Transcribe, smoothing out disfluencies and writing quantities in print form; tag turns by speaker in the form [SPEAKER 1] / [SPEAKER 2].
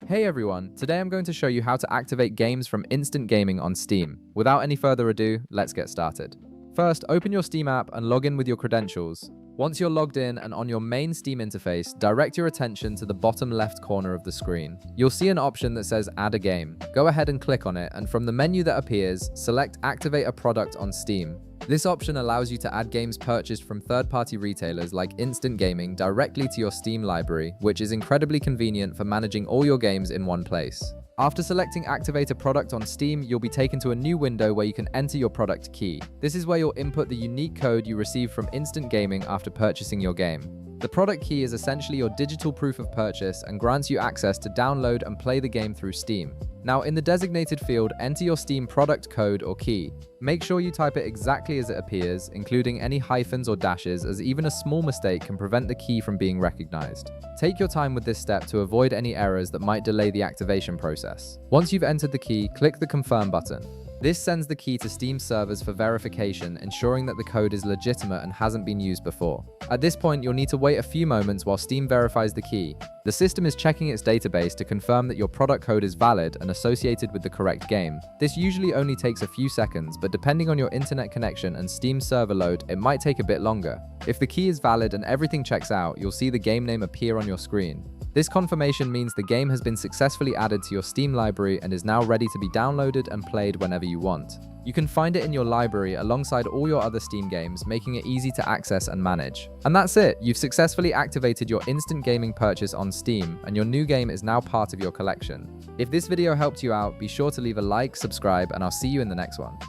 [SPEAKER 1] Hey everyone, today I'm going to show you how to activate games from Instant Gaming on Steam. Without any further ado, let's get started. First, open your Steam app and log in with your credentials. Once you're logged in and on your main Steam interface, direct your attention to the bottom left corner of the screen. You'll see an option that says Add a Game. Go ahead and click on it, and from the menu that appears, select Activate a Product on Steam. This option allows you to add games purchased from third-party retailers like Instant Gaming directly to your Steam library, which is incredibly convenient for managing all your games in one place. After selecting Activate a Product on Steam, you'll be taken to a new window where you can enter your product key. This is where you'll input the unique code you receive from Instant Gaming after purchasing your game. The product key is essentially your digital proof of purchase and grants you access to download and play the game through Steam. Now, in the designated field, enter your Steam product code or key. Make sure you type it exactly as it appears, including any hyphens or dashes, as even a small mistake can prevent the key from being recognized. Take your time with this step to avoid any errors that might delay the activation process. Once you've entered the key, click the Confirm button. This sends the key to Steam servers for verification, ensuring that the code is legitimate and hasn't been used before. At this point, you'll need to wait a few moments while Steam verifies the key. The system is checking its database to confirm that your product code is valid and associated with the correct game. This usually only takes a few seconds, but depending on your internet connection and Steam server load, it might take a bit longer. If the key is valid and everything checks out, you'll see the game name appear on your screen. This confirmation means the game has been successfully added to your Steam library and is now ready to be downloaded and played whenever you want. You can find it in your library alongside all your other Steam games, making it easy to access and manage. And that's it! You've successfully activated your Instant Gaming purchase on Steam, and your new game is now part of your collection. If this video helped you out, be sure to leave a like, subscribe, and I'll see you in the next one.